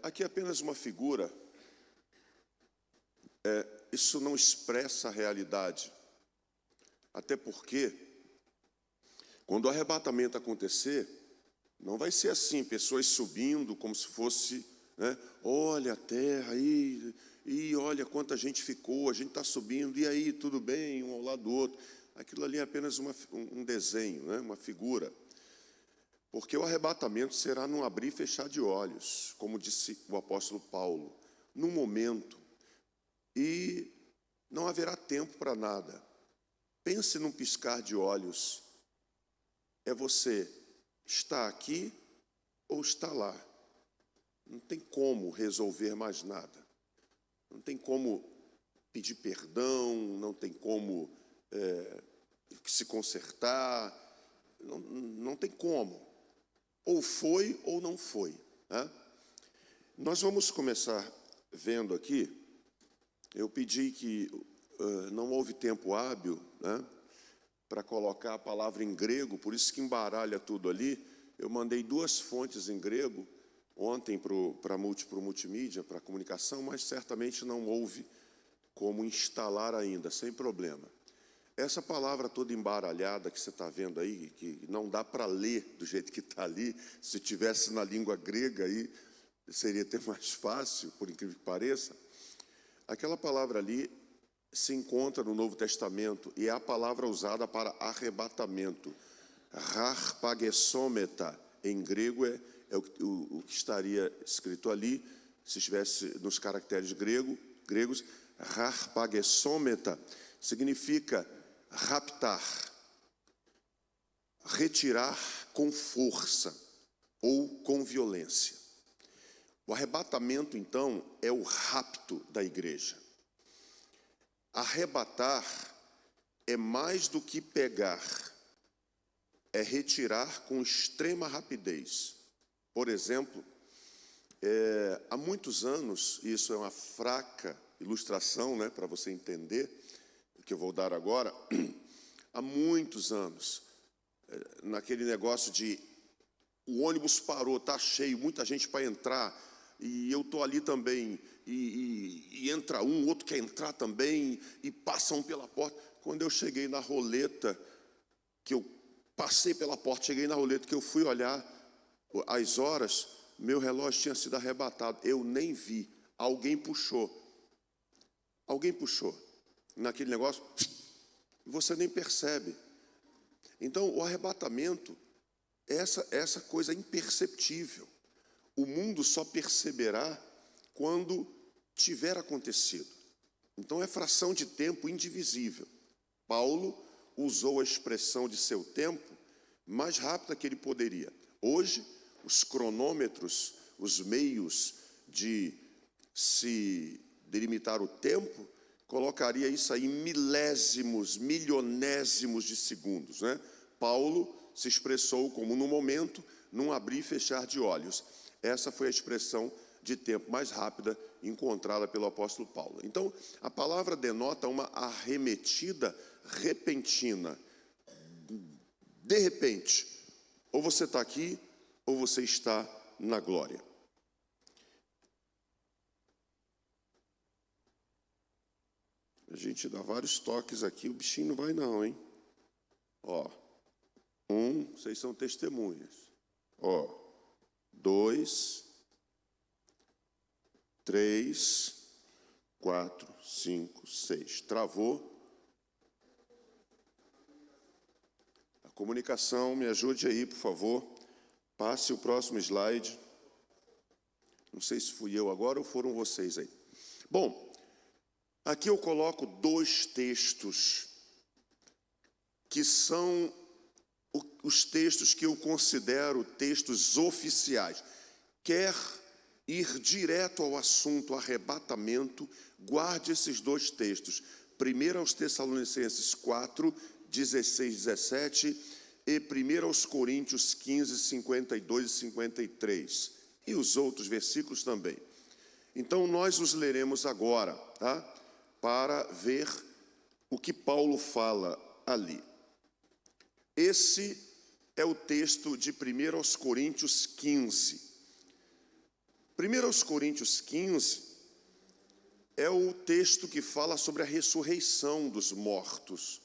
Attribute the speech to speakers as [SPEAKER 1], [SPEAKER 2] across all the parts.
[SPEAKER 1] aqui é apenas uma figura, isso não expressa a realidade. Até porque, quando o arrebatamento acontecer, não vai ser assim, pessoas subindo como se fosse, né? Olha a terra, e olha quanta gente ficou, a gente está subindo, e aí, tudo bem, um ao lado do outro. Aquilo ali é apenas um desenho, né? Uma figura. Porque o arrebatamento será num abrir e fechar de olhos, como disse o apóstolo Paulo, num momento, e não haverá tempo para nada. Pense num piscar de olhos. É você estar aqui ou estar lá. Não tem como resolver mais nada. Não tem como pedir perdão, não tem como se consertar, não tem como. Ou foi ou não foi, né? Nós vamos começar vendo aqui. Eu pedi que não houve tempo hábil, né, para colocar a palavra em grego, por isso que embaralha tudo ali. Eu mandei 2 fontes em grego ontem para o multimídia, para a comunicação, mas certamente não houve como instalar ainda, sem problema. Essa palavra toda embaralhada que você está vendo aí, que não dá para ler do jeito que está ali, se tivesse na língua grega aí, seria até mais fácil, por incrível que pareça. Aquela palavra ali se encontra no Novo Testamento e é a palavra usada para arrebatamento. Harpagesometa, em grego, é o que estaria escrito ali, se estivesse nos caracteres gregos. Harpagesometa significa raptar, retirar com força ou com violência. O arrebatamento, então, é o rapto da igreja. Arrebatar é mais do que pegar, é retirar com extrema rapidez. Por exemplo, há muitos anos, e isso é uma fraca ilustração, né, para você entender o que eu vou dar agora, há muitos anos, naquele negócio de o ônibus parou, está cheio, muita gente para entrar, e eu estou ali também, e entra um, outro quer entrar também, e passam pela porta. Quando eu cheguei na roleta, que eu passei pela porta, cheguei na roleta, que eu fui olhar as horas, meu relógio tinha sido arrebatado, eu nem vi, alguém puxou, naquele negócio, você nem percebe. Então, o arrebatamento é essa coisa imperceptível. O mundo só perceberá quando tiver acontecido. Então, é fração de tempo indivisível. Paulo usou a expressão de seu tempo mais rápida que ele poderia. Hoje, os cronômetros, os meios de se delimitar o tempo, colocaria isso aí em milésimos, milionésimos de segundos, né? Paulo se expressou como no momento, num abrir e fechar de olhos. Essa foi a expressão de tempo mais rápida encontrada pelo apóstolo Paulo. Então, a palavra denota uma arremetida repentina. De repente, ou você está aqui, ou você está na glória. A gente dá vários toques aqui, o bichinho não vai não, hein? Ó, 1, vocês são testemunhas. Ó, 2, 3, 4, 5, 6. Travou. A comunicação, me ajude aí, por favor. Passe o próximo slide. Não sei se fui eu agora ou foram vocês aí. Bom, aqui eu coloco 2 textos que são os textos que eu considero textos oficiais. Quer ir direto ao assunto arrebatamento, guarde esses 2 textos. 1 aos Tessalonicenses 4, 16, 17 e 1 aos Coríntios 15, 52 e 53. E os outros versículos também. Então, nós os leremos agora, tá? Para ver o que Paulo fala ali. Esse é o texto de 1 aos Coríntios 15. 1 Coríntios 15 é o texto que fala sobre a ressurreição dos mortos.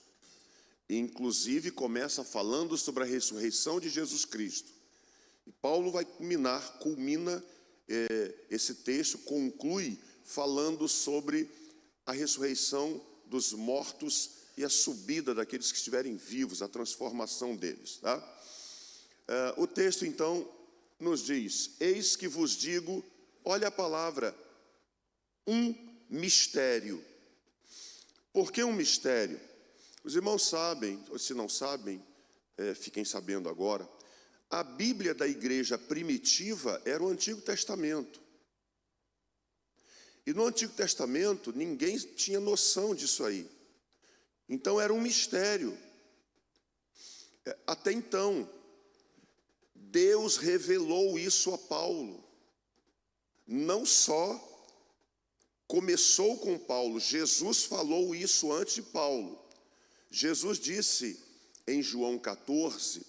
[SPEAKER 1] Inclusive começa falando sobre a ressurreição de Jesus Cristo. E Paulo vai culmina esse texto, conclui falando sobre a ressurreição dos mortos e a subida daqueles que estiverem vivos, a transformação deles. Tá? O texto então nos diz: eis que vos digo, olha a palavra, um mistério. Por que um mistério? Os irmãos sabem, ou se não sabem, fiquem sabendo agora, a Bíblia da igreja primitiva era o Antigo Testamento. E no Antigo Testamento ninguém tinha noção disso aí. Então era um mistério. Até então, Deus revelou isso a Paulo. Não só começou com Paulo, Jesus falou isso antes de Paulo. Jesus disse em João 14,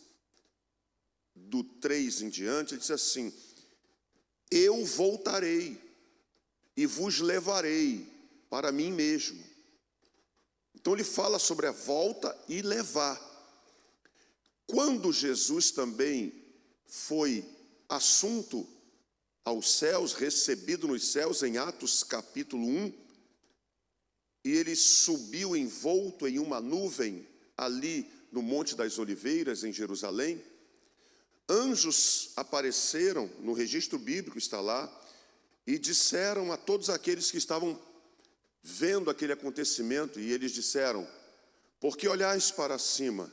[SPEAKER 1] do 3 em diante, ele disse assim: eu voltarei e vos levarei para mim mesmo. Então ele fala sobre a volta e levar. Quando Jesus também foi assunto aos céus, recebido nos céus em Atos capítulo 1, e ele subiu envolto em uma nuvem ali no Monte das Oliveiras, em Jerusalém, anjos apareceram, no registro bíblico está lá, e disseram a todos aqueles que estavam vendo aquele acontecimento, e eles disseram: por que olhais para cima?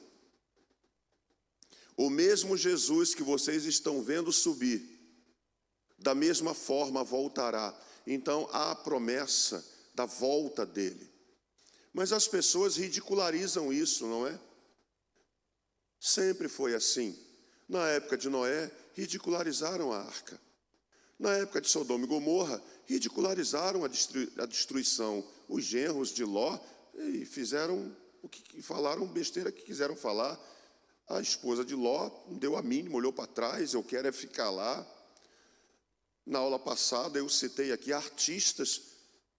[SPEAKER 1] O mesmo Jesus que vocês estão vendo subir, da mesma forma voltará. Então há a promessa da volta dele. Mas as pessoas ridicularizam isso, não é? Sempre foi assim. Na época de Noé, ridicularizaram a arca. Na época de Sodoma e Gomorra, ridicularizaram a destruição. Os genros de Ló e fizeram o que falaram, besteira que quiseram falar. A esposa de Ló não deu a mínima, olhou para trás: eu quero é ficar lá. Na aula passada eu citei aqui artistas,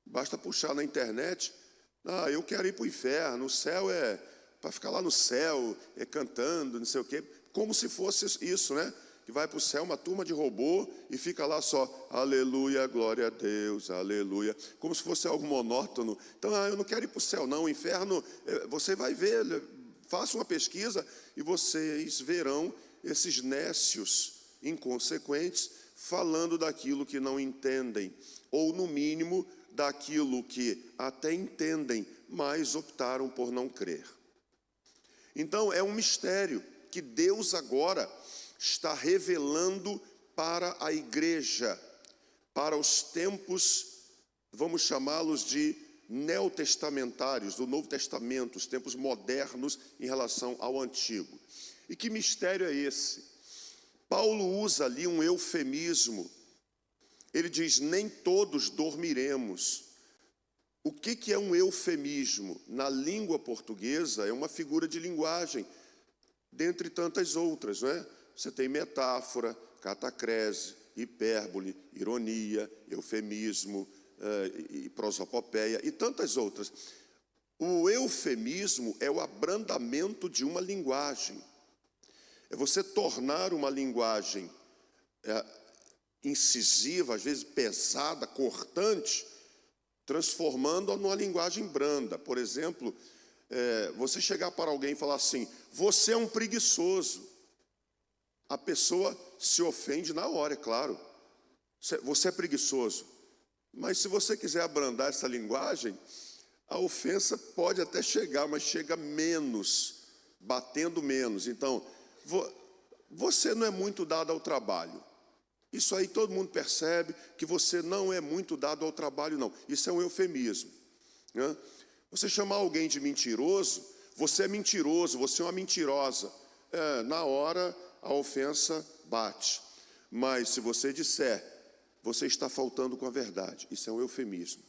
[SPEAKER 1] basta puxar na internet: eu quero ir para o inferno, o céu é para ficar lá no céu, cantando, não sei o quê, como se fosse isso, né? Que vai para o céu uma turma de robô e fica lá só, aleluia, glória a Deus, aleluia, como se fosse algo monótono. Então, eu não quero ir para o céu, não, o inferno, você vai ver, faça uma pesquisa e vocês verão esses nécios inconsequentes falando daquilo que não entendem, ou no mínimo daquilo que até entendem, mas optaram por não crer. Então é um mistério que Deus agora está revelando para a igreja, para os tempos, vamos chamá-los de neotestamentários, do Novo Testamento, os tempos modernos em relação ao Antigo. E que mistério é esse? Paulo usa ali um eufemismo. Ele diz: nem todos dormiremos. O que é um eufemismo? Na língua portuguesa é uma figura de linguagem, dentre tantas outras, não é? Você tem metáfora, catacrese, hipérbole, ironia, eufemismo, e prosopopeia e tantas outras. O eufemismo é o abrandamento de uma linguagem. É você tornar uma linguagem incisiva, às vezes pesada, cortante, transformando-a numa linguagem branda. Por exemplo, você chegar para alguém e falar assim: você é um preguiçoso. A pessoa se ofende na hora, é claro. Você é preguiçoso. Mas se você quiser abrandar essa linguagem, a ofensa pode até chegar, mas chega menos, batendo menos. Então, você não é muito dado ao trabalho. Isso aí todo mundo percebe, que você não é muito dado ao trabalho, não. Isso é um eufemismo, né? Você chamar alguém de mentiroso: você é mentiroso, você é uma mentirosa. Na hora a ofensa bate. Mas se você disser: você está faltando com a verdade, isso é um eufemismo.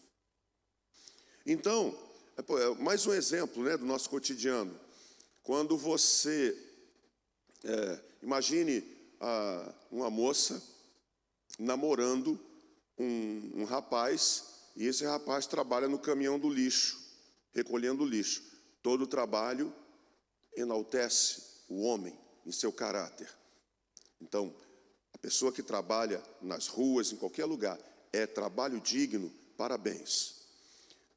[SPEAKER 1] Então, mais um exemplo, né, do nosso cotidiano. Quando você, imagine uma moça namorando um rapaz, e esse rapaz trabalha no caminhão do lixo, recolhendo lixo. Todo trabalho enaltece o homem em seu caráter. Então, a pessoa que trabalha nas ruas, em qualquer lugar, é trabalho digno, parabéns.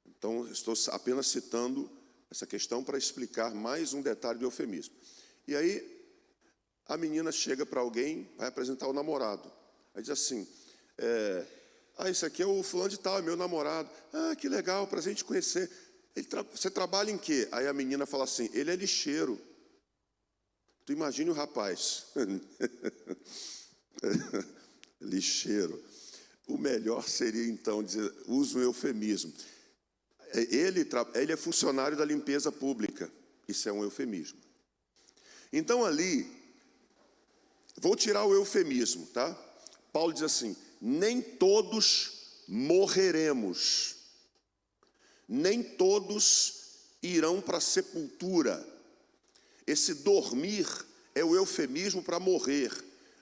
[SPEAKER 1] Então, estou apenas citando essa questão para explicar mais um detalhe do eufemismo. E aí, a menina chega para alguém, vai apresentar o namorado. Aí diz assim, esse aqui é o fulano de tal, é meu namorado. Ah, que legal, para a gente conhecer. Você trabalha em quê? Aí a menina fala assim, ele é lixeiro. Tu imagine o rapaz. Lixeiro. O melhor seria, então, dizer, usa o eufemismo. Ele é funcionário da limpeza pública. Isso é um eufemismo. Então, ali, vou tirar o eufemismo, tá? Paulo diz assim, nem todos morreremos. Nem todos irão para a sepultura. Esse dormir é o eufemismo para morrer.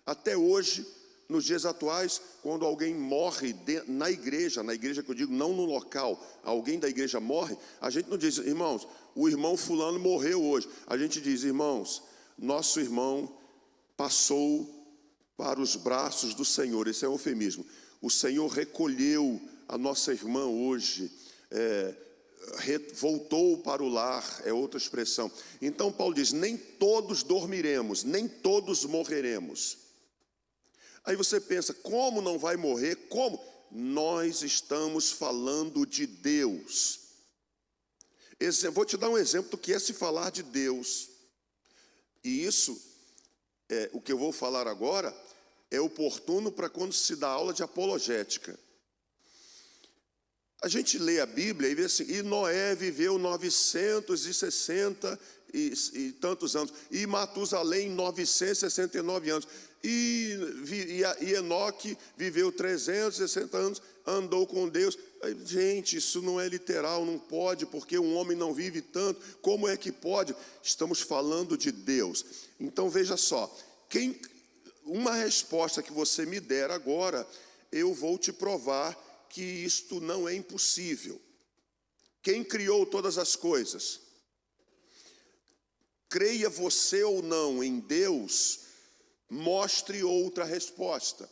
[SPEAKER 1] Até hoje, nos dias atuais, quando alguém morre na igreja que eu digo, não no local, alguém da igreja morre, a gente não diz, irmãos, o irmão fulano morreu hoje. A gente diz, irmãos, nosso irmão passou para os braços do Senhor. Esse é um eufemismo. O Senhor recolheu a nossa irmã hoje, voltou para o lar, é outra expressão. Então Paulo diz, nem todos dormiremos, nem todos morreremos. Aí você pensa, como não vai morrer? Como? Nós estamos falando de Deus. Vou te dar um exemplo do que é se falar de Deus. E isso, o que eu vou falar agora, é oportuno para quando se dá aula de apologética. A gente lê a Bíblia e vê assim, e Noé viveu 960 e tantos anos, e Matusalém 969 anos, e Enoque viveu 360 anos, andou com Deus. Gente, isso não é literal, não pode, porque um homem não vive tanto. Como é que pode? Estamos falando de Deus. Então veja só, uma resposta que você me der agora, eu vou te provar que isto não é impossível. Quem criou todas as coisas? Creia você ou não em Deus, mostre outra resposta.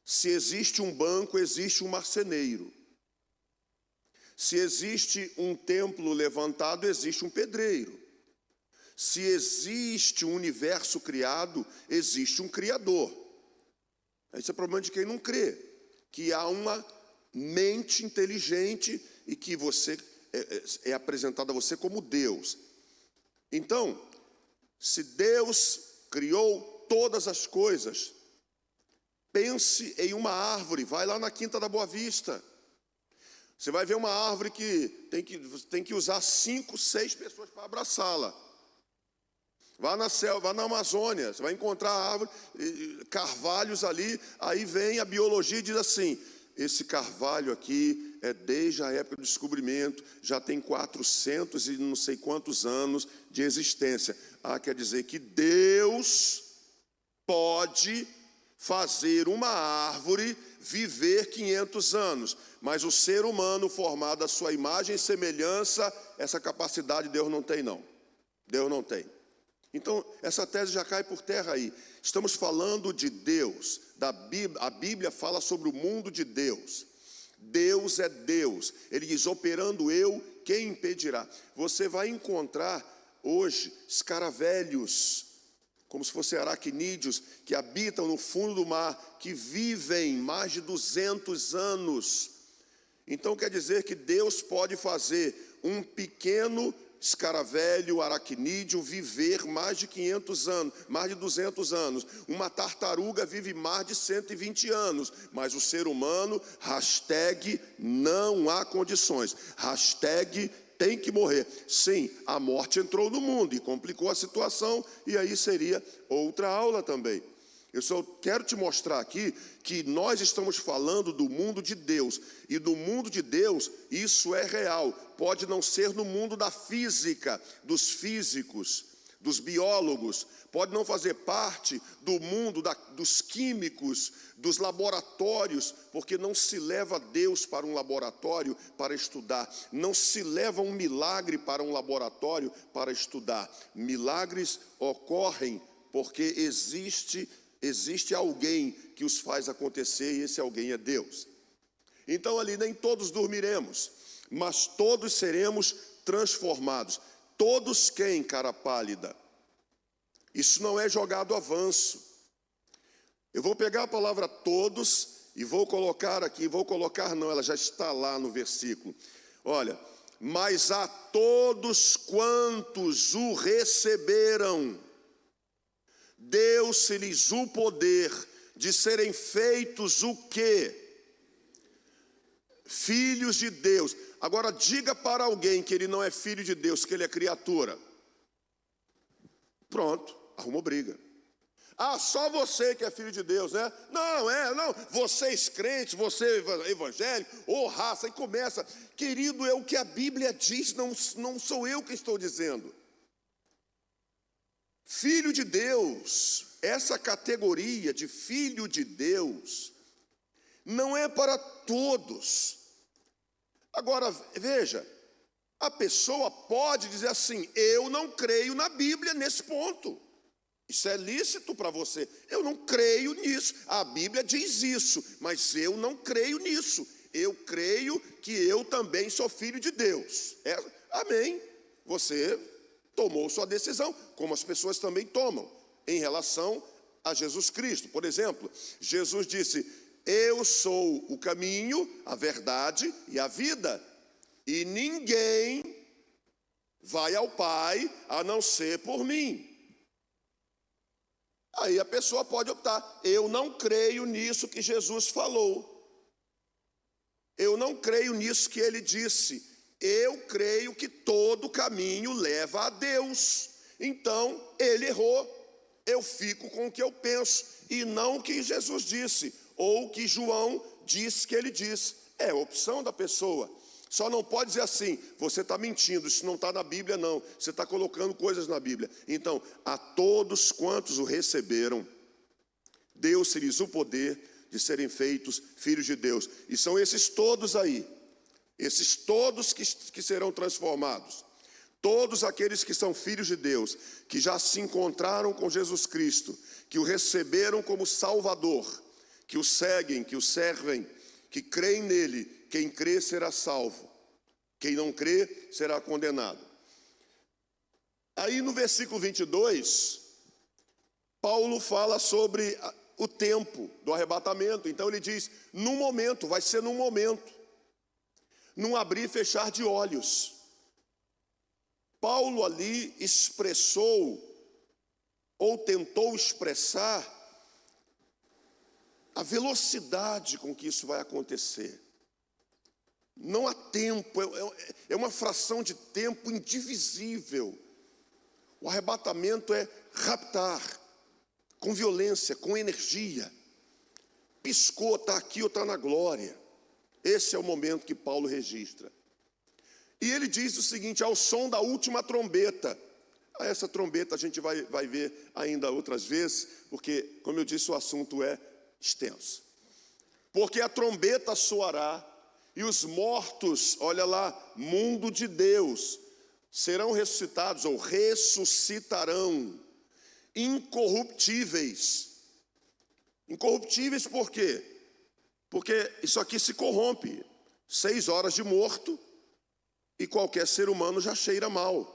[SPEAKER 1] Se existe um banco, existe um marceneiro. Se existe um templo levantado, existe um pedreiro. Se existe um universo criado, existe um criador. Esse é o problema de quem não crê. Que há uma mente inteligente e que você é apresentado a você como Deus. Então, se Deus criou todas as coisas, pense em uma árvore, vai lá na Quinta da Boa Vista. Você vai ver uma árvore que tem que usar 5, 6 pessoas para abraçá-la. Vá na selva, vá na Amazônia, você vai encontrar árvore, carvalhos ali, aí vem a biologia e diz assim, esse carvalho aqui é desde a época do descobrimento, já tem 400 e não sei quantos anos de existência. Quer dizer que Deus pode fazer uma árvore viver 500 anos, mas o ser humano formado à sua imagem e semelhança, essa capacidade Deus não tem não. Deus não tem. Então, essa tese já cai por terra aí. Estamos falando de Deus. A Bíblia fala sobre o mundo de Deus. Deus é Deus. Ele diz, operando eu, quem impedirá? Você vai encontrar hoje escaravelhos, como se fossem aracnídeos, que habitam no fundo do mar, que vivem mais de 200 anos. Então, quer dizer que Deus pode fazer um pequeno escaravelho, aracnídeo, viver mais de 500 anos, mais de 200 anos. Uma tartaruga vive mais de 120 anos, mas o ser humano, não há condições, tem que morrer. Sim, a morte entrou no mundo e complicou a situação, e aí seria outra aula também. Eu só quero te mostrar aqui que nós estamos falando do mundo de Deus. E no mundo de Deus, isso é real. Pode não ser no mundo da física, dos físicos, dos biólogos, pode não fazer parte do mundo dos químicos, dos laboratórios, porque não se leva Deus para um laboratório para estudar, não se leva um milagre para um laboratório para estudar. Milagres ocorrem porque existe alguém que os faz acontecer, e esse alguém é Deus. Então ali nem todos dormiremos, mas todos seremos transformados. Todos quem, cara pálida? Isso não é jogado avanço. Eu vou pegar a palavra todos e vou colocar aqui, ela já está lá no versículo. Olha, mas a todos quantos o receberam, deu-se-lhes o poder de serem feitos o quê? Filhos de Deus. Agora diga para alguém que ele não é filho de Deus, que ele é criatura. Pronto, arrumou briga. Ah, só você que é filho de Deus, né? Não, vocês crentes, você evangélico, ou raça, e começa. Querido, é o que a Bíblia diz, não sou eu que estou dizendo. Filho de Deus, essa categoria de filho de Deus, não é para todos. Agora, veja, a pessoa pode dizer assim: eu não creio na Bíblia nesse ponto. Isso é lícito para você. Eu não creio nisso. A Bíblia diz isso, mas eu não creio nisso. Eu creio que eu também sou filho de Deus. Amém. Você tomou sua decisão, como as pessoas também tomam, em relação a Jesus Cristo. Por exemplo, Jesus disse: eu sou o caminho, a verdade e a vida, e ninguém vai ao Pai a não ser por mim. Aí a pessoa pode optar: eu não creio nisso que Jesus falou, eu não creio nisso que ele disse, eu creio que todo caminho leva a Deus. Então ele errou, eu fico com o que eu penso e não o que Jesus disse, ou o que João disse que ele disse. É a opção da pessoa. Só não pode dizer assim: você está mentindo, isso não está na Bíblia não, você está colocando coisas na Bíblia. Então, a todos quantos o receberam, deu-se-lhes o poder de serem feitos filhos de Deus. E são esses todos aí, esses todos que serão transformados. Todos aqueles que são filhos de Deus, que já se encontraram com Jesus Cristo, que o receberam como Salvador, que o seguem, que o servem, que creem nele. Quem crê será salvo, quem não crê será condenado. Aí no versículo 22, Paulo fala sobre o tempo do arrebatamento. Então ele diz: num momento, vai ser num momento, num abrir e fechar de olhos. Paulo ali expressou, ou tentou expressar, a velocidade com que isso vai acontecer. Não há tempo, é uma fração de tempo indivisível. O arrebatamento é raptar, com violência, com energia. Piscou, está aqui ou está na glória. Esse é o momento que Paulo registra. E ele diz o seguinte: ao som da última trombeta. Essa trombeta a gente vai ver ainda outras vezes, porque, como eu disse, o assunto é extenso. Porque a trombeta soará, e os mortos, olha lá, mundo de Deus, serão ressuscitados ou ressuscitarão, incorruptíveis. Incorruptíveis por quê? Porque isso aqui se corrompe. 6 horas de morto e qualquer ser humano já cheira mal.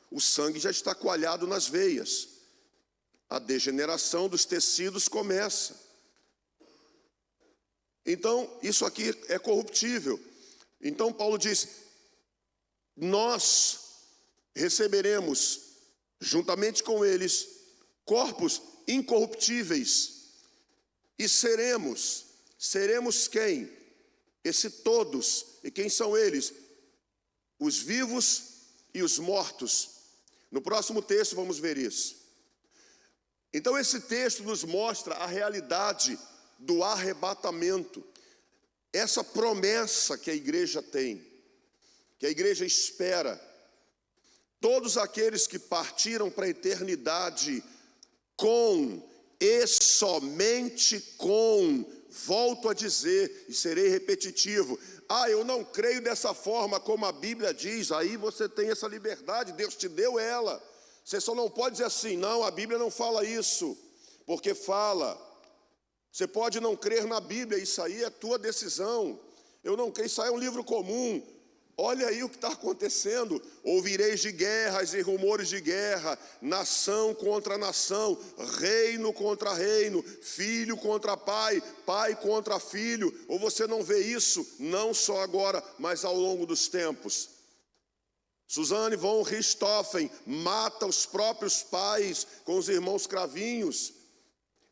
[SPEAKER 1] O sangue já está coalhado nas veias. A degeneração dos tecidos começa. Então, isso aqui é corruptível. Então, Paulo diz: nós receberemos, juntamente com eles, corpos incorruptíveis. E seremos quem? Esse todos. E quem são eles? Os vivos e os mortos. No próximo texto vamos ver isso. Então, esse texto nos mostra a realidade do arrebatamento, essa promessa que a igreja tem, que a igreja espera, todos aqueles que partiram para a eternidade com e somente com, volto a dizer e serei repetitivo, eu não creio dessa forma como a Bíblia diz, aí você tem essa liberdade, Deus te deu ela. Você só não pode dizer assim, não, a Bíblia não fala isso, porque fala. Você pode não crer na Bíblia, isso aí é tua decisão. Eu não creio, isso aí é um livro comum. Olha aí o que está acontecendo. Ouvireis de guerras e rumores de guerra, nação contra nação, reino contra reino, filho contra pai, pai contra filho. Ou você não vê isso, não só agora, mas ao longo dos tempos. Suzanne von Richthofen mata os próprios pais com os irmãos cravinhos.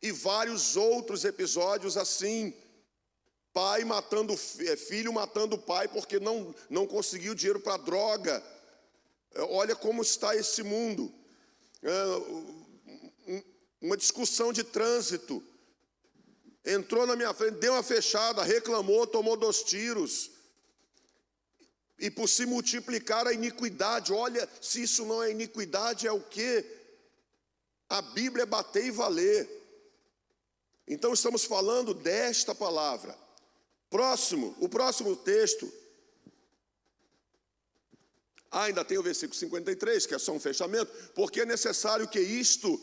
[SPEAKER 1] E vários outros episódios assim. Pai matando filho, matando pai porque não conseguiu dinheiro para droga. Olha como está esse mundo. Uma discussão de trânsito. Entrou na minha frente, deu uma fechada, reclamou, tomou 2 tiros. E por se multiplicar a iniquidade, olha, se isso não é iniquidade, é o quê? A Bíblia é bater e valer. Então estamos falando desta palavra. O próximo texto, ainda tem o versículo 53, que é só um fechamento, porque é necessário que isto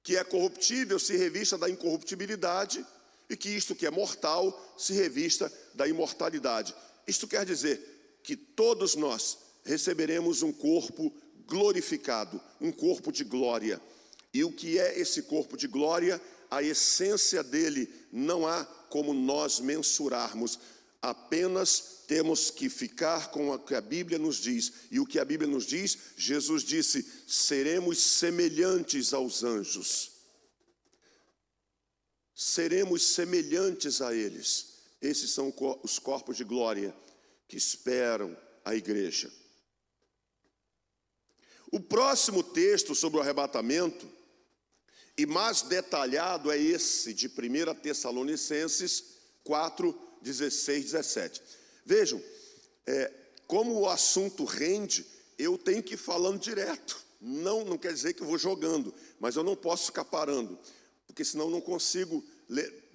[SPEAKER 1] que é corruptível se revista da incorruptibilidade e que isto que é mortal se revista da imortalidade. Isto quer dizer que todos nós receberemos um corpo glorificado, um corpo de glória. E o que é esse corpo de glória? A essência dele não há como nós mensurarmos, apenas temos que ficar com o que a Bíblia nos diz. E o que a Bíblia nos diz, Jesus disse, seremos semelhantes aos anjos. Seremos semelhantes a eles. Esses são os corpos de glória que esperam a igreja. O próximo texto sobre o arrebatamento, e mais detalhado, é esse de 1 Tessalonicenses 4, 16, 17. Vejam, como o assunto rende, eu tenho que ir falando direto. Não quer dizer que eu vou jogando, mas eu não posso ficar parando, porque senão eu não consigo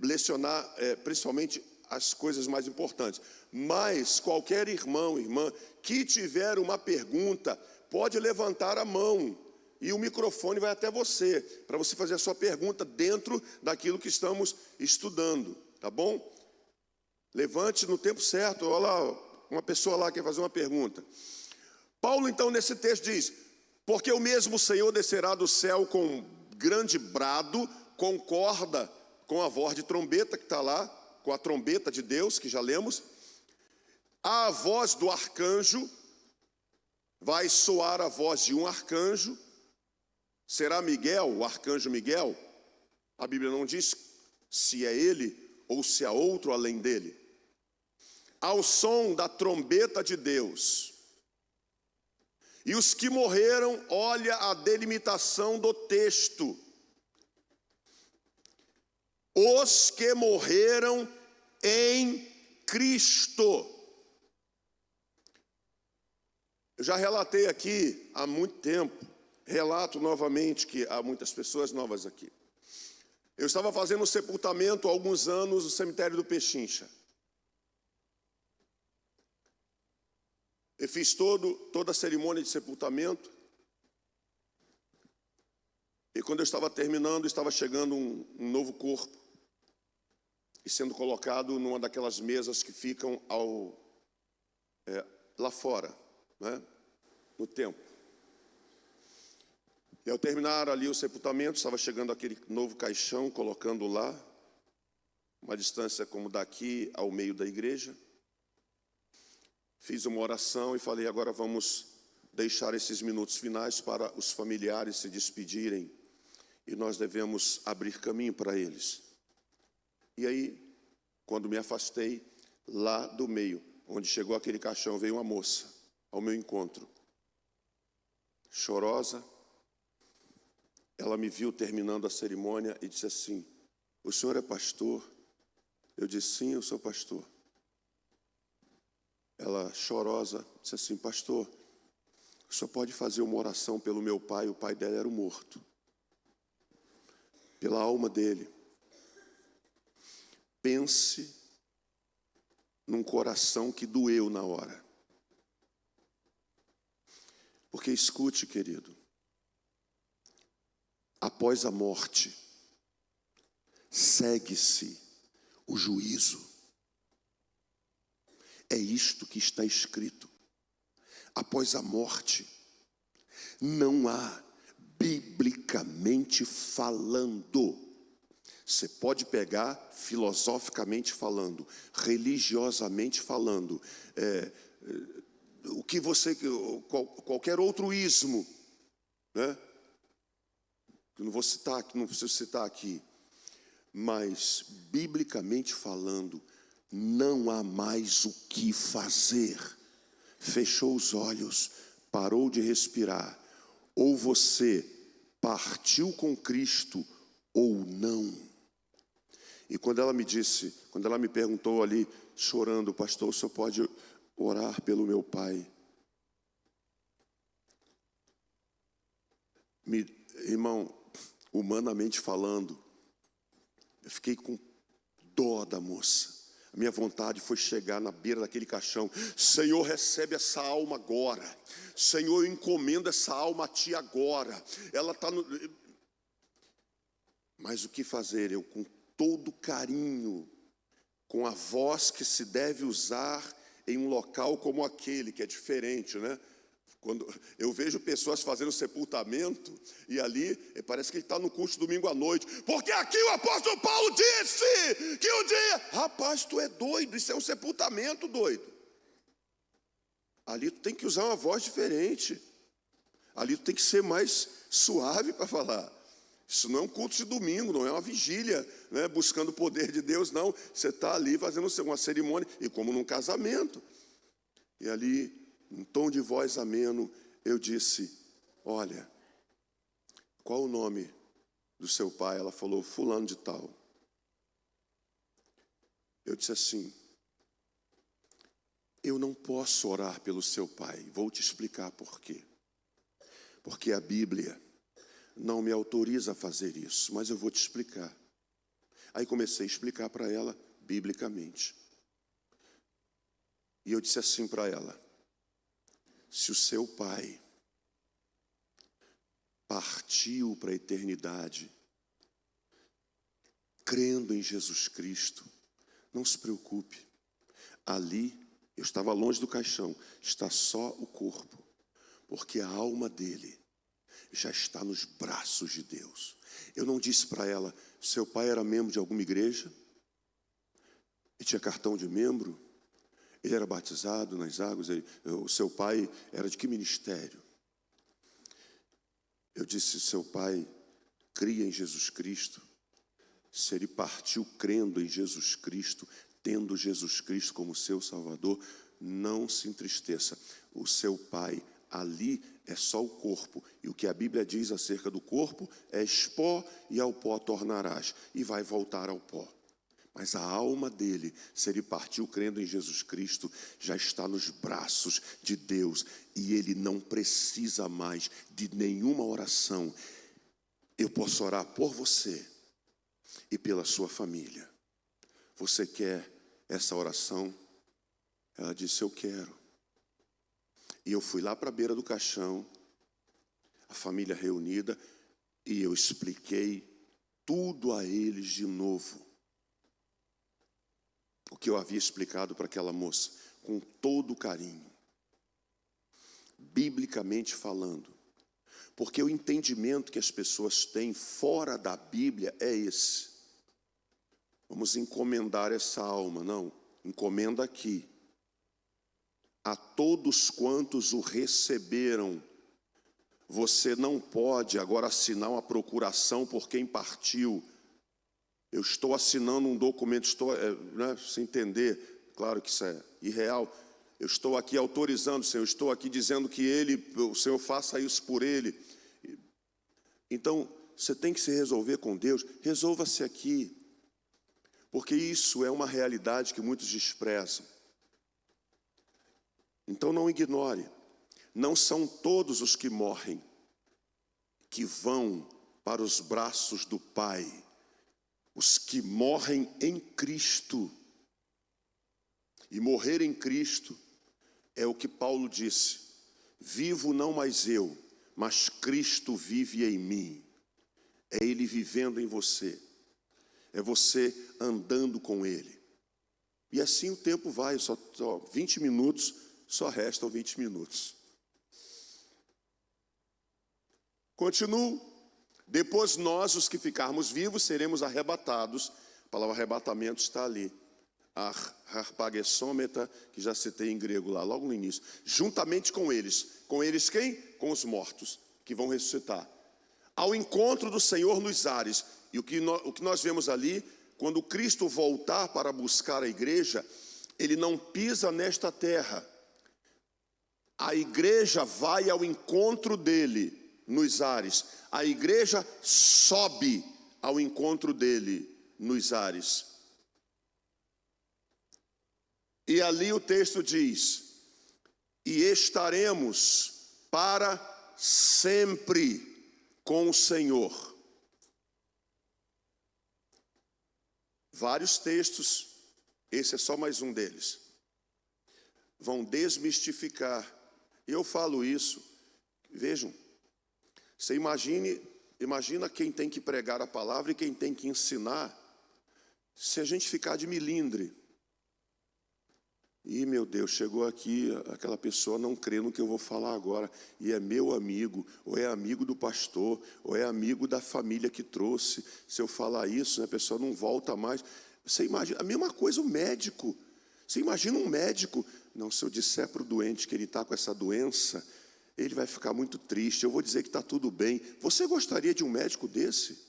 [SPEAKER 1] lecionar, principalmente as coisas mais importantes. Mas qualquer irmão, irmã, que tiver uma pergunta, pode levantar a mão. E o microfone vai até você, para você fazer a sua pergunta dentro daquilo que estamos estudando, tá bom? Levante no tempo certo. Olha lá, uma pessoa lá quer fazer uma pergunta. Paulo, então, nesse texto diz, porque o mesmo Senhor descerá do céu com grande brado, concorda com a voz de trombeta que está lá, com a trombeta de Deus, que já lemos. A voz do arcanjo, vai soar a voz de um arcanjo. Será Miguel, o arcanjo Miguel? A Bíblia não diz se é ele ou se há outro além dele. Ao som da trombeta de Deus. E os que morreram, olha a delimitação do texto. Os que morreram em Cristo. Eu já relatei aqui há muito tempo, relato novamente que há muitas pessoas novas aqui. Eu estava fazendo um sepultamento há alguns anos no cemitério do Pechincha. Eu fiz toda a cerimônia de sepultamento. E quando eu estava terminando, estava chegando um novo corpo. E sendo colocado numa daquelas mesas que ficam lá fora, né, no templo. E ao terminar ali o sepultamento, estava chegando aquele novo caixão, colocando lá, uma distância como daqui ao meio da igreja. Fiz uma oração e falei, agora vamos deixar esses minutos finais para os familiares se despedirem. E nós devemos abrir caminho para eles. E aí, quando me afastei, lá do meio, onde chegou aquele caixão, veio uma moça ao meu encontro. Chorosa. Ela me viu terminando a cerimônia e disse assim, o senhor é pastor? Eu disse, sim, eu sou pastor. Ela, chorosa, disse assim, pastor, Só pode fazer uma oração pelo meu pai, o pai dela era um morto. Pela alma dele. Pense num coração que doeu na hora. Porque escute, querido, após a morte, segue-se o juízo. É isto que está escrito. Após a morte, não há, biblicamente falando, você pode pegar filosoficamente falando, religiosamente falando, o que você, qualquer outro ismo, né? Não vou citar, não preciso citar aqui, mas biblicamente falando, não há mais o que fazer. Fechou os olhos, parou de respirar, ou você partiu com Cristo ou não. E quando ela me perguntou ali, chorando, pastor, o senhor pode orar pelo meu pai? Irmão, humanamente falando, eu fiquei com dó da moça. A minha vontade foi chegar na beira daquele caixão. Senhor, recebe essa alma agora. Senhor, eu encomendo essa alma a Ti agora. Ela está no... Mas o que fazer? Eu, com todo carinho, com a voz que se deve usar em um local como aquele, que é diferente, né? Quando eu vejo pessoas fazendo sepultamento, e ali parece que ele está no culto domingo à noite, porque aqui o apóstolo Paulo disse que o dia... Rapaz, tu é doido, isso é um sepultamento, doido. Ali tu tem que usar uma voz diferente. Ali tu tem que ser mais suave para falar. Isso não é um culto de domingo, não é uma vigília, né, buscando o poder de Deus, não. Você está ali fazendo uma cerimônia, e como num casamento. E ali, em tom de voz ameno, eu disse, olha, qual o nome do seu pai? Ela falou, fulano de tal. Eu disse assim, eu não posso orar pelo seu pai. Vou te explicar por quê. Porque a Bíblia não me autoriza a fazer isso, mas eu vou te explicar. Aí comecei a explicar para ela, biblicamente. E eu disse assim para ela, se o seu pai partiu para a eternidade, crendo em Jesus Cristo, não se preocupe. Ali, eu estava longe do caixão, está só o corpo, porque a alma dele já está nos braços de Deus. Eu não disse para ela, seu pai era membro de alguma igreja? E tinha cartão de membro? Ele era batizado nas águas? O seu pai era de que ministério? Eu disse, seu pai cria em Jesus Cristo. Se ele partiu crendo em Jesus Cristo, tendo Jesus Cristo como seu Salvador, não se entristeça. O seu pai ali é só o corpo. E o que a Bíblia diz acerca do corpo é pó e ao pó tornarás. E vai voltar ao pó. Mas a alma dele, se ele partiu crendo em Jesus Cristo, já está nos braços de Deus. E ele não precisa mais de nenhuma oração. Eu posso orar por você e pela sua família. Você quer essa oração? Ela disse, eu quero. E eu fui lá para a beira do caixão, a família reunida, e eu expliquei tudo a eles de novo. O que eu havia explicado para aquela moça, com todo carinho. Biblicamente falando. Porque o entendimento que as pessoas têm fora da Bíblia é esse. Vamos encomendar essa alma. Não, encomenda aqui. A todos quantos o receberam, você não pode agora assinar uma procuração por quem partiu. Eu estou assinando um documento, né, sem entender, claro que isso é irreal. Eu estou aqui autorizando, Senhor, estou aqui dizendo que o Senhor faça isso por ele. Então, você tem que se resolver com Deus, resolva-se aqui. Porque isso é uma realidade que muitos desprezam. Então não ignore. não são todos os que morrem que vão para os braços do Pai. Os que morrem em Cristo. E morrer em Cristo é o que Paulo disse: vivo não mais eu, mas Cristo vive em mim. É Ele vivendo em você, é você andando com Ele. E assim o tempo vai, só 20 minutos, só restam 20 minutos. Continuo. Depois nós, os que ficarmos vivos, seremos arrebatados. A palavra arrebatamento está ali. Harpagesômeta, que já citei em grego lá, logo no início. Juntamente com eles. Com eles quem? Com os mortos, que vão ressuscitar. Ao encontro do Senhor nos ares. E o que nós vemos ali, quando Cristo voltar para buscar a igreja, Ele não pisa nesta terra. A igreja vai ao encontro dele nos ares. A igreja sobe ao encontro dele nos ares. E ali o texto diz: e estaremos para sempre com o Senhor. Vários textos, esse é só mais um deles, vão desmistificar. Eu falo isso, vejam, você imagina quem tem que pregar a palavra e quem tem que ensinar, se a gente ficar de milindre. E meu Deus, chegou aqui, aquela pessoa não crê no que eu vou falar agora, e é meu amigo, ou é amigo do pastor, ou é amigo da família que trouxe. Se eu falar isso, a pessoa não volta mais. Você imagina, a mesma coisa o médico. Você imagina um médico, não, se eu disser para o doente que ele está com essa doença, ele vai ficar muito triste, eu vou dizer que está tudo bem. Você gostaria de um médico desse?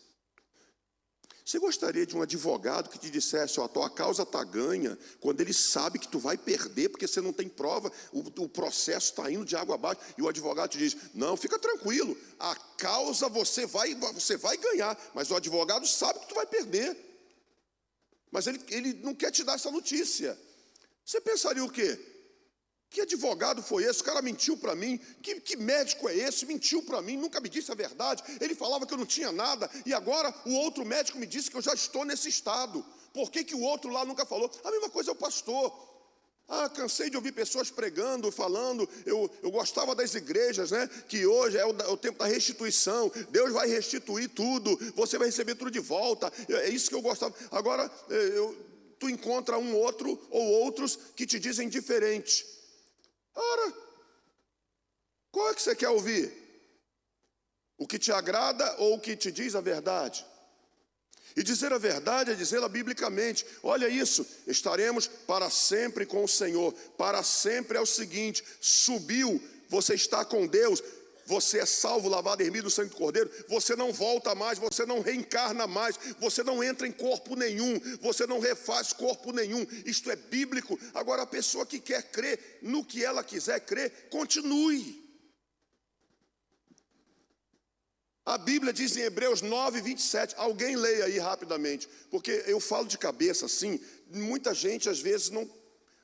[SPEAKER 1] Você gostaria de um advogado que te dissesse: ó, a tua causa está ganha, quando ele sabe que tu vai perder, porque você não tem prova, o processo está indo de água abaixo, e o advogado te diz: não, fica tranquilo, a causa você vai ganhar, mas o advogado sabe que tu vai perder. Mas ele não quer te dar essa notícia. Você pensaria o quê? Que advogado foi esse? O cara mentiu para mim. Que médico é esse? Mentiu para mim, nunca me disse a verdade. Ele falava que eu não tinha nada, e agora o outro médico me disse que eu já estou nesse estado. Por que o outro lá nunca falou? A mesma coisa é o pastor. Cansei de ouvir pessoas pregando, falando. Eu gostava das igrejas, né? Que hoje é o tempo da restituição. Deus vai restituir tudo, você vai receber tudo de volta. É isso que eu gostava. Agora, tu encontra um outro ou outros que te dizem diferente. Ora, qual é que você quer ouvir? O que te agrada ou o que te diz a verdade? E dizer a verdade é dizê-la biblicamente. Olha isso, estaremos para sempre com o Senhor. Para sempre é o seguinte: subiu, você está com Deus, você é salvo, lavado e remido no sangue do Cordeiro, você não volta mais, você não reencarna mais, você não entra em corpo nenhum, você não refaz corpo nenhum. Isto é bíblico. Agora, a pessoa que quer crer no que ela quiser crer, continue. A Bíblia diz em Hebreus 9, 27, alguém leia aí rapidamente, porque eu falo de cabeça assim, muita gente às vezes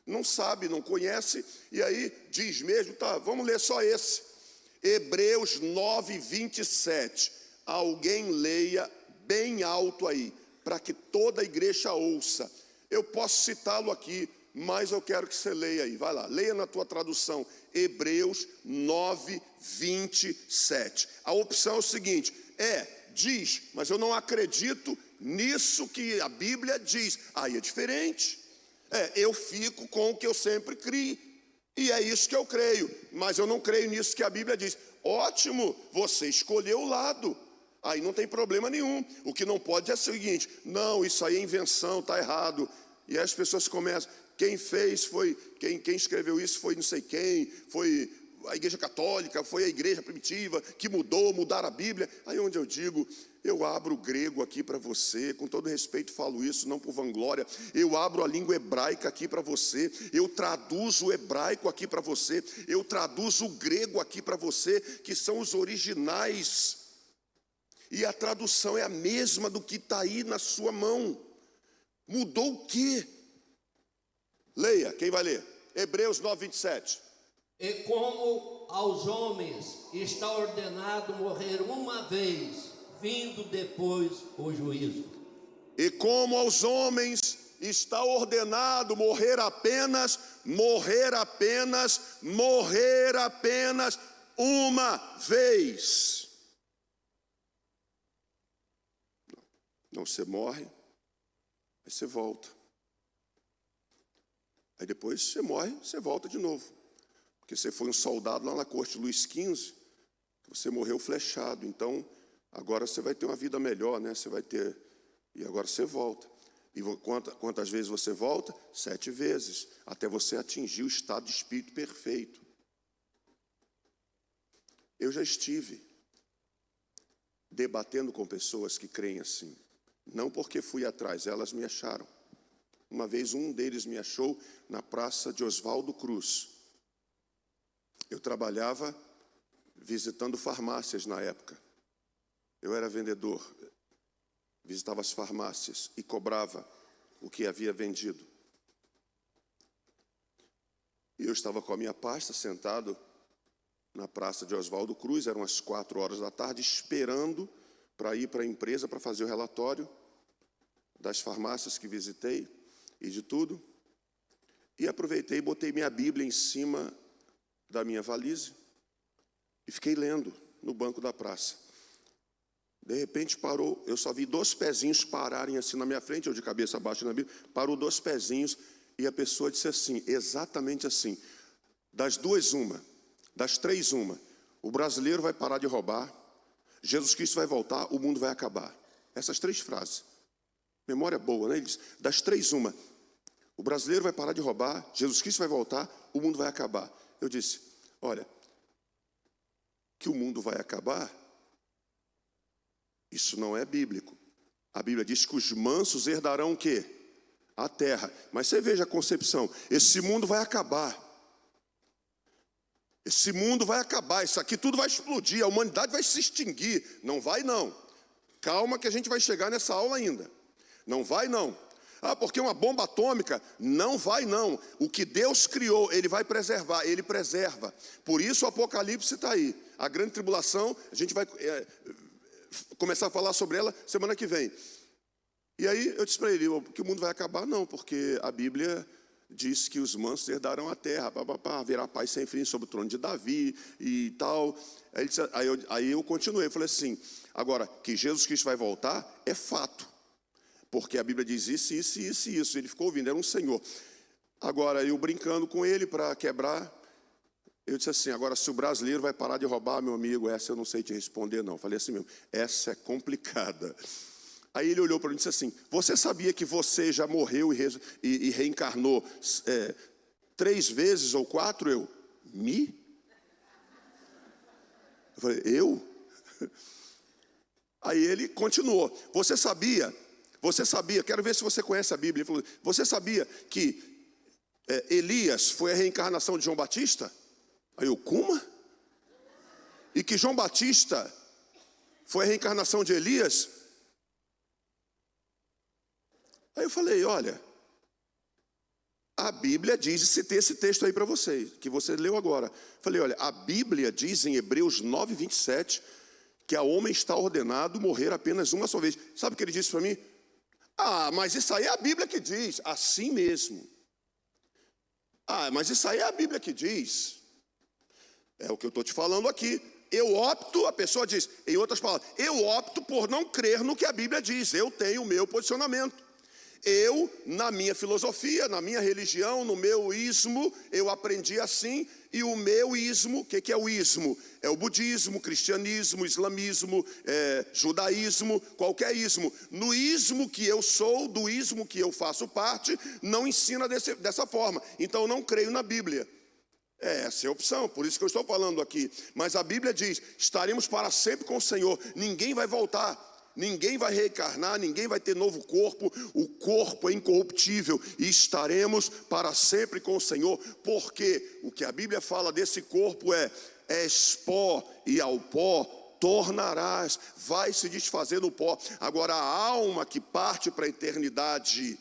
[SPEAKER 1] não sabe, não conhece, e aí diz mesmo, tá, vamos ler só esse. Hebreus 9, 27, alguém leia bem alto aí, para que toda a igreja ouça. Eu posso citá-lo aqui, mas eu quero que você leia aí, vai lá, leia na tua tradução, Hebreus 9, 27. A opção é o seguinte, diz, mas eu não acredito nisso que a Bíblia diz. Aí é diferente. Eu fico com o que eu sempre criei. E é isso que eu creio, mas eu não creio nisso que a Bíblia diz. Ótimo, você escolheu o lado, aí não tem problema nenhum. O que não pode é o seguinte: não, isso aí é invenção, está errado. E aí as pessoas começam: quem fez foi, quem escreveu isso foi não sei quem, foi a igreja católica, foi a igreja primitiva que mudaram a Bíblia. Aí onde eu digo, eu abro o grego aqui para você, com todo respeito falo isso, não por vanglória, eu abro a língua hebraica aqui para você, eu traduzo o hebraico aqui para você, eu traduzo o grego aqui para você, que são os originais, e a tradução é a mesma do que está aí na sua mão. Mudou o quê? Leia, quem vai ler? Hebreus 9, 27.
[SPEAKER 2] E como aos homens está ordenado morrer uma vez, vindo depois o juízo.
[SPEAKER 1] E como aos homens está ordenado morrer apenas uma vez. Não, você morre, aí você volta. Aí depois você morre, você volta de novo. Porque você foi um soldado lá na corte de Luís XV, você morreu flechado. Então, agora você vai ter uma vida melhor, né? Você vai ter... E agora você volta. E quantas vezes você volta? 7 vezes, até você atingir o estado de espírito perfeito. Eu já estive debatendo com pessoas que creem assim. Não porque fui atrás, elas me acharam. Uma vez um deles me achou na praça de Oswaldo Cruz. Eu trabalhava visitando farmácias na época. Eu era vendedor, visitava as farmácias e cobrava o que havia vendido. E eu estava com a minha pasta sentado na praça de Oswaldo Cruz, eram as 4 horas da tarde, esperando para ir para a empresa para fazer o relatório das farmácias que visitei e de tudo. E aproveitei e botei minha Bíblia em cima da minha valise e fiquei lendo no banco da praça. De repente parou, eu só vi 2 pezinhos pararem assim na minha frente, eu de cabeça baixa na Bíblia, parou 2 pezinhos e a pessoa disse assim, exatamente assim, das 2 uma, das 3 uma, o brasileiro vai parar de roubar, Jesus Cristo vai voltar, o mundo vai acabar. Essas 3 frases. Memória boa, né? Ele diz, das 3 uma, o brasileiro vai parar de roubar, Jesus Cristo vai voltar, o mundo vai acabar. Eu disse, olha, que o mundo vai acabar, isso não é bíblico. A Bíblia diz que os mansos herdarão o quê? A terra. Mas você veja a concepção, esse mundo vai acabar. Esse mundo vai acabar, isso aqui tudo vai explodir, a humanidade vai se extinguir. Não vai não. Calma que a gente vai chegar nessa aula ainda. Não vai não. Ah, porque uma bomba atômica? Não vai não. O que Deus criou, Ele vai preservar, Ele preserva. Por isso o Apocalipse está aí. A grande tribulação, a gente vai começar a falar sobre ela semana que vem. E aí eu disse para ele, que o mundo vai acabar? Não, porque a Bíblia diz que os mansos herdarão a terra, haverá paz sem fim sobre o trono de Davi e tal. Aí eu continuei, falei assim, agora, que Jesus Cristo vai voltar é fato, porque a Bíblia diz isso. Ele ficou ouvindo, era um senhor. Agora, eu brincando com ele para quebrar, eu disse assim, agora se o brasileiro vai parar de roubar, meu amigo, essa eu não sei te responder não. Falei assim mesmo, essa é complicada. Aí ele olhou para mim e disse assim, você sabia que você já morreu e reencarnou 3 vezes ou 4? Eu falei, eu? Aí ele continuou, você sabia, quero ver se você conhece a Bíblia. Ele falou, você sabia que Elias foi a reencarnação de João Batista? Aí eu, como? E que João Batista foi a reencarnação de Elias? Aí eu falei, olha, a Bíblia diz, citei esse texto aí para vocês, que você leu agora. Falei, olha, a Bíblia diz em Hebreus 9, 27, que a homem está ordenado morrer apenas uma só vez. Sabe o que ele disse para mim? Ah, mas isso aí é a Bíblia que diz. Assim mesmo. Ah, mas isso aí é a Bíblia que diz. É o que eu estou te falando aqui. Eu opto, a pessoa diz, em outras palavras, eu opto por não crer no que a Bíblia diz. Eu tenho o meu posicionamento. Eu, na minha filosofia, na minha religião, no meu ismo, eu aprendi assim. E o meu ismo, o que é o ismo? É o budismo, cristianismo, islamismo, judaísmo, qualquer ismo. No ismo que eu sou, do ismo que eu faço parte, não ensina dessa forma. Então eu não creio na Bíblia. Essa é a opção, por isso que eu estou falando aqui. Mas a Bíblia diz, estaremos para sempre com o Senhor. Ninguém vai voltar. Ninguém vai reencarnar, ninguém vai ter novo corpo, o corpo é incorruptível e estaremos para sempre com o Senhor, porque o que a Bíblia fala desse corpo és pó e ao pó tornarás, vai se desfazer no pó. Agora a alma que parte para a eternidade,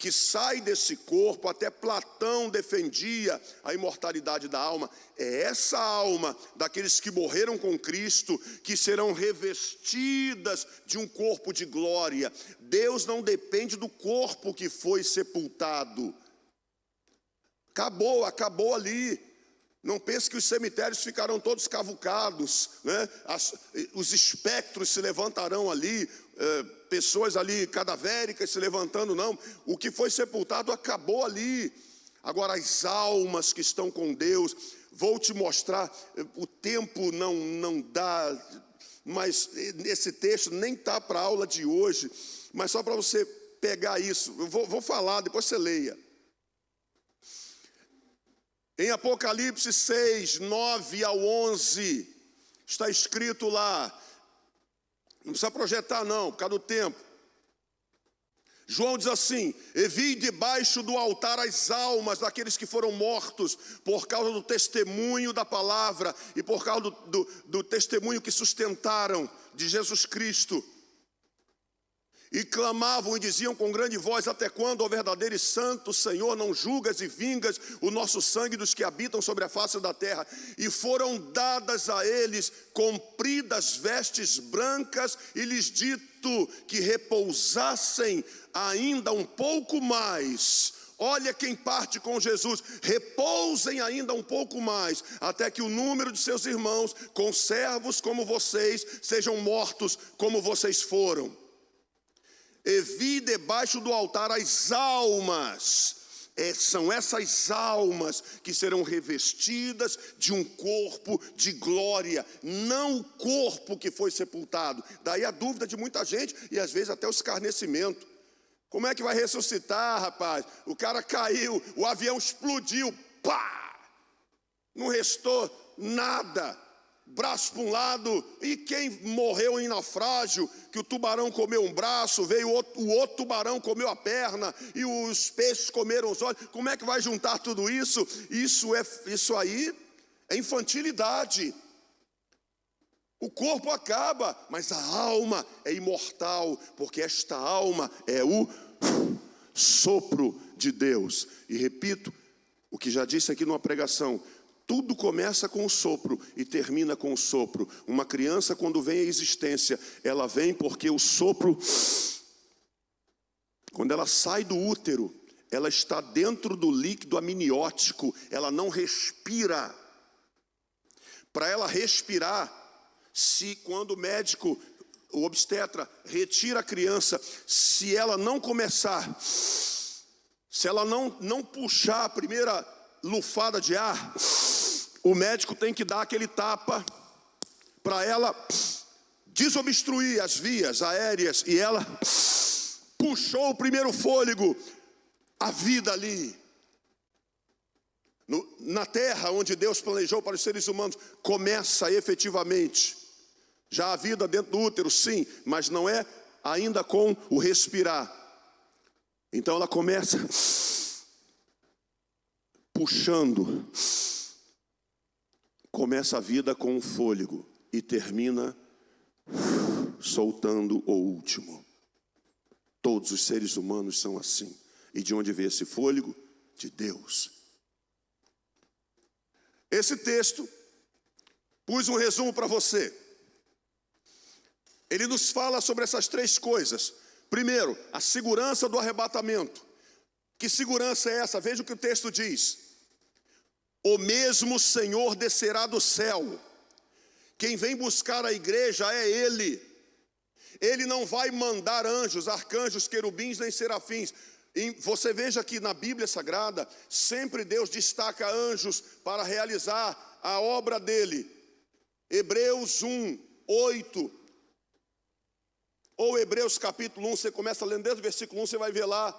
[SPEAKER 1] que sai desse corpo. Até Platão defendia a imortalidade da alma. É essa alma daqueles que morreram com Cristo que serão revestidas de um corpo de glória. Deus não depende do corpo que foi sepultado. Acabou ali. Não pense que os cemitérios ficarão todos cavucados, né? Os espectros se levantarão ali, pessoas ali cadavéricas se levantando, não. O que foi sepultado acabou ali. Agora as almas que estão com Deus, vou te mostrar, o tempo não dá, mas esse texto nem está para a aula de hoje, mas só para você pegar isso, eu vou falar, depois você leia. Em Apocalipse 6, 9 ao 11, está escrito lá, não precisa projetar não, por causa do tempo. João diz assim: e vi debaixo do altar as almas daqueles que foram mortos por causa do testemunho da palavra e por causa do testemunho que sustentaram de Jesus Cristo. E clamavam e diziam com grande voz: até quando, ó verdadeiro e santo Senhor, não julgas e vingas o nosso sangue dos que habitam sobre a face da terra? E foram dadas a eles compridas vestes brancas, e lhes dito que repousassem ainda um pouco mais. Olha quem parte com Jesus: repousem ainda um pouco mais, até que o número de seus irmãos, conservos como vocês, sejam mortos como vocês foram. E vi debaixo do altar as almas. São essas almas que serão revestidas de um corpo de glória, não o corpo que foi sepultado. Daí a dúvida de muita gente e às vezes até o escarnecimento. Como é que vai ressuscitar, rapaz? O cara caiu, o avião explodiu, pá! Não restou nada. Braço para um lado, e quem morreu em naufrágio, que o tubarão comeu um braço, veio o outro tubarão comeu a perna, e os peixes comeram os olhos. Como é que vai juntar tudo isso? Isso aí é infantilidade. O corpo acaba, mas a alma é imortal, porque esta alma é o sopro de Deus. E repito o que já disse aqui numa pregação: tudo começa com o sopro e termina com o sopro. Uma criança, quando vem à existência, ela vem porque o sopro, quando ela sai do útero, ela está dentro do líquido amniótico, ela não respira. Para ela respirar, quando o médico, o obstetra, retira a criança, se ela não começar, se ela não puxar a primeira lufada de ar, o médico tem que dar aquele tapa para ela desobstruir as vias aéreas, e ela puxou o primeiro fôlego, a vida ali. Na terra onde Deus planejou para os seres humanos, começa efetivamente. Já a vida dentro do útero, sim, mas não é ainda com o respirar. Então ela começa puxando, começa a vida com um fôlego e termina soltando o último. Todos os seres humanos são assim. E de onde vem esse fôlego? De Deus. Esse texto, pus um resumo para você. Ele nos fala sobre essas três coisas. Primeiro, a segurança do arrebatamento. Que segurança é essa? Veja o que o texto diz: o mesmo Senhor descerá do céu. Quem vem buscar a igreja é Ele. Ele não vai mandar anjos, arcanjos, querubins, nem serafins. Você veja que na Bíblia Sagrada, sempre Deus destaca anjos para realizar a obra dele. Hebreus 1, 8, ou Hebreus capítulo 1, você começa lendo desde o versículo 1, você vai ver lá,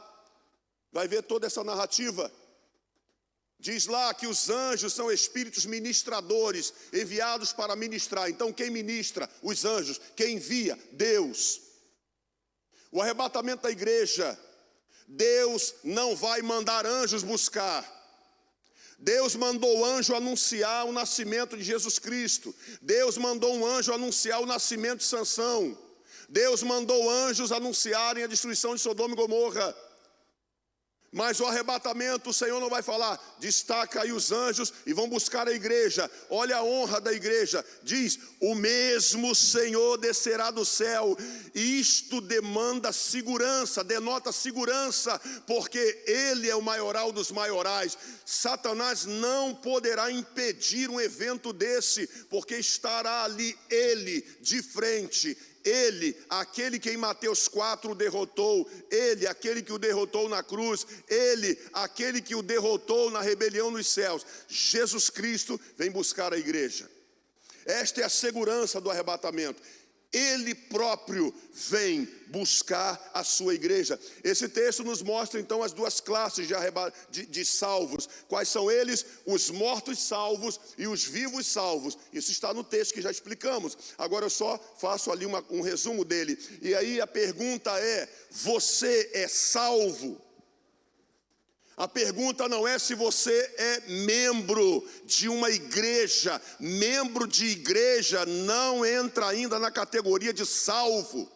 [SPEAKER 1] vai ver toda essa narrativa. Diz lá que os anjos são espíritos ministradores, enviados para ministrar. Então quem ministra? Os anjos. Quem envia? Deus. O arrebatamento da igreja, Deus não vai mandar anjos buscar. Deus mandou o anjo anunciar o nascimento de Jesus Cristo. Deus mandou um anjo anunciar o nascimento de Sansão. Deus mandou anjos anunciarem a destruição de Sodoma e Gomorra. Mas o arrebatamento, o Senhor não vai falar, destaca aí os anjos e vão buscar a igreja. Olha a honra da igreja. Diz, o mesmo Senhor descerá do céu. Isto demanda segurança, denota segurança, porque Ele é o maioral dos maiorais. Satanás não poderá impedir um evento desse, porque estará ali Ele de frente. Ele, aquele que em Mateus 4 o derrotou, Ele, aquele que o derrotou na cruz, Ele, aquele que o derrotou na rebelião nos céus. Jesus Cristo vem buscar a igreja. Esta é a segurança do arrebatamento. Ele próprio vem buscar a sua igreja. Esse texto nos mostra então as duas classes de salvos. Quais são eles? Os mortos salvos e os vivos salvos. Isso está no texto que já explicamos. Agora eu só faço ali um resumo dele. E aí a pergunta é, você é salvo? A pergunta não é se você é membro de uma igreja. Membro de igreja não entra ainda na categoria de salvo.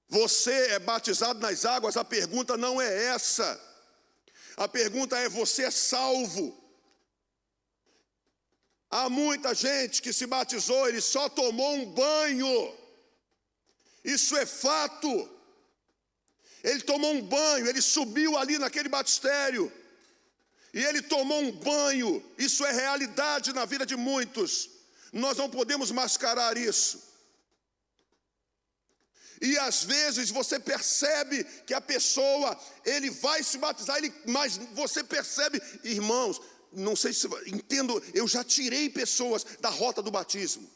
[SPEAKER 1] Você é batizado nas águas, a pergunta não é essa. A pergunta é, você é salvo? Há muita gente que se batizou, ele só tomou um banho. Isso é fato. Ele tomou um banho, ele subiu ali naquele batistério, e ele tomou um banho. Isso é realidade na vida de muitos. Nós não podemos mascarar isso. E às vezes você percebe que a pessoa, ele vai se batizar, mas você percebe, irmãos, não sei se entendo, eu já tirei pessoas da rota do batismo.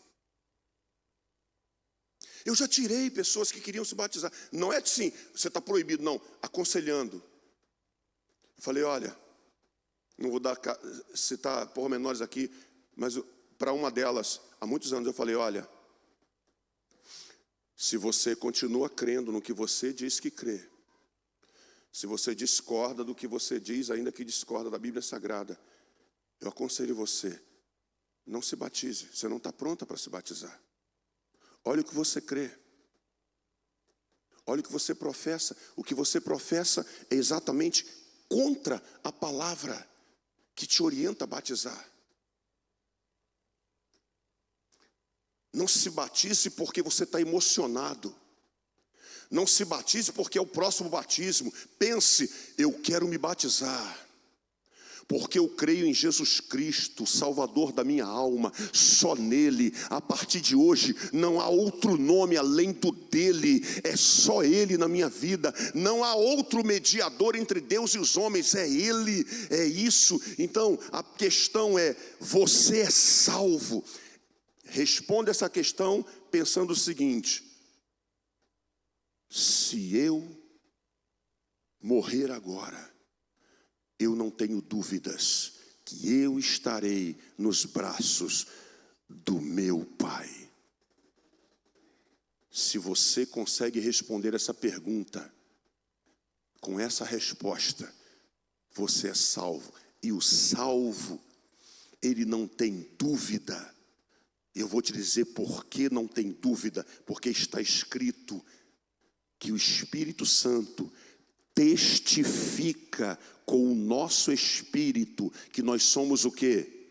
[SPEAKER 1] Eu já tirei pessoas que queriam se batizar. Não é assim, você está proibido, não, aconselhando. Eu falei, olha, não vou citar pormenores aqui, mas para uma delas, há muitos anos eu falei, olha, se você continua crendo no que você diz que crê, se você discorda do que você diz, ainda que discorda da Bíblia Sagrada, eu aconselho você, não se batize, você não está pronta para se batizar. Olha o que você crê. Olha o que você professa. O que você professa é exatamente contra a palavra que te orienta a batizar. Não se batize porque você está emocionado. Não se batize porque é o próximo batismo. Pense, eu quero me batizar porque eu creio em Jesus Cristo, Salvador da minha alma. Só nele, a partir de hoje, não há outro nome além do dele. É só ele na minha vida. Não há outro mediador entre Deus e os homens. É ele, é isso. Então, a questão é, você é salvo? Responda essa questão pensando o seguinte: se eu morrer agora, eu não tenho dúvidas que eu estarei nos braços do meu Pai. Se você consegue responder essa pergunta, com essa resposta, você é salvo. E o salvo, ele não tem dúvida. Eu vou te dizer por que não tem dúvida. Porque está escrito que o Espírito Santo testifica com o nosso espírito que nós somos o quê?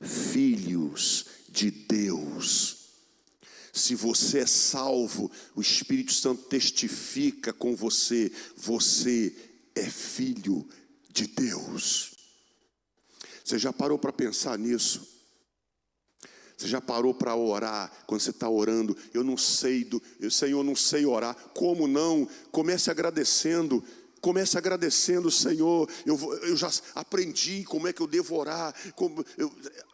[SPEAKER 1] Filhos de Deus. Se você é salvo, o Espírito Santo testifica com você, você é filho de Deus. Você já parou para pensar nisso? Você já parou para orar? Quando você está orando, eu não sei, Senhor, não sei orar. Como não? Comece agradecendo. Comece agradecendo, Senhor. Eu já aprendi como é que eu devo orar.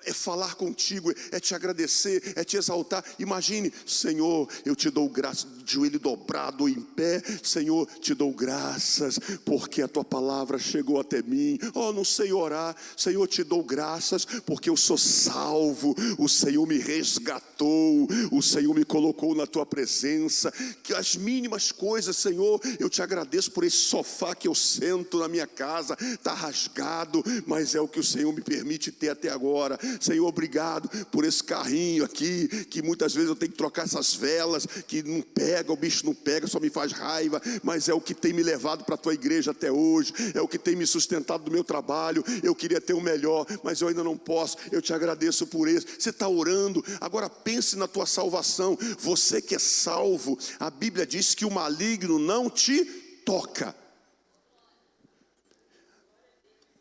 [SPEAKER 1] É falar contigo, é te agradecer, é te exaltar. Imagine, Senhor, eu te dou graças, de joelho dobrado em pé. Senhor, te dou graças, porque a tua palavra chegou até mim. Oh, não sei orar. Senhor, te dou graças, porque eu sou salvo. O Senhor me resgatou. O Senhor me colocou na tua presença. Que as mínimas coisas, Senhor, eu te agradeço por esse sofá sofá que eu sento na minha casa está rasgado, mas é o que o Senhor me permite ter até agora. Senhor, obrigado por esse carrinho aqui, que muitas vezes eu tenho que trocar essas velas, que não pega, o bicho não pega, só me faz raiva, mas é o que tem me levado para a tua igreja até hoje, é o que tem me sustentado do meu trabalho. Eu queria ter o melhor, mas eu ainda não posso. Eu te agradeço por isso. Você está orando, agora pense na tua salvação. Você que é salvo, a Bíblia diz que o maligno não te toca.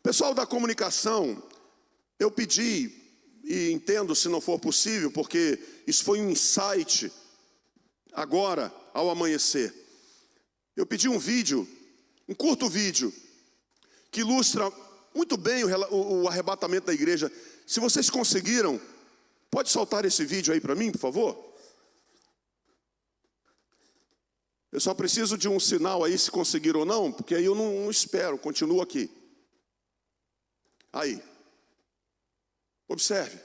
[SPEAKER 1] Pessoal da comunicação, eu pedi, e entendo se não for possível, porque isso foi um insight agora, ao amanhecer. Eu pedi um vídeo, um curto vídeo, que ilustra muito bem o arrebatamento da igreja. Se vocês conseguiram, pode soltar esse vídeo aí para mim, por favor? Eu só preciso de um sinal aí, se conseguiram ou não, porque aí eu não espero, continuo aqui. Aí, observe.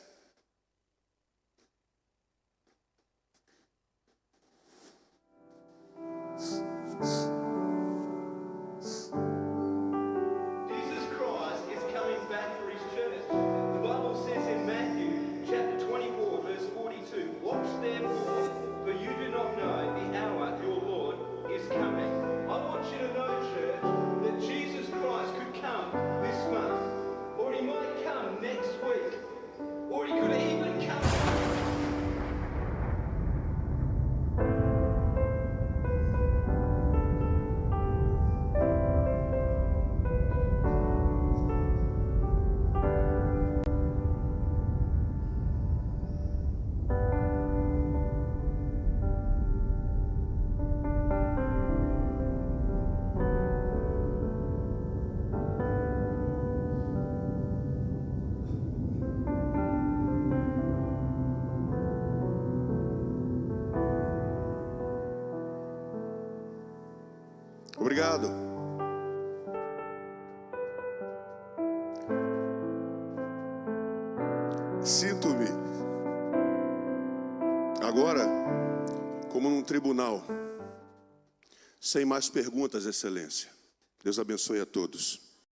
[SPEAKER 1] Obrigado. Sinto-me agora como num tribunal, sem mais perguntas, Excelência. Deus abençoe a todos.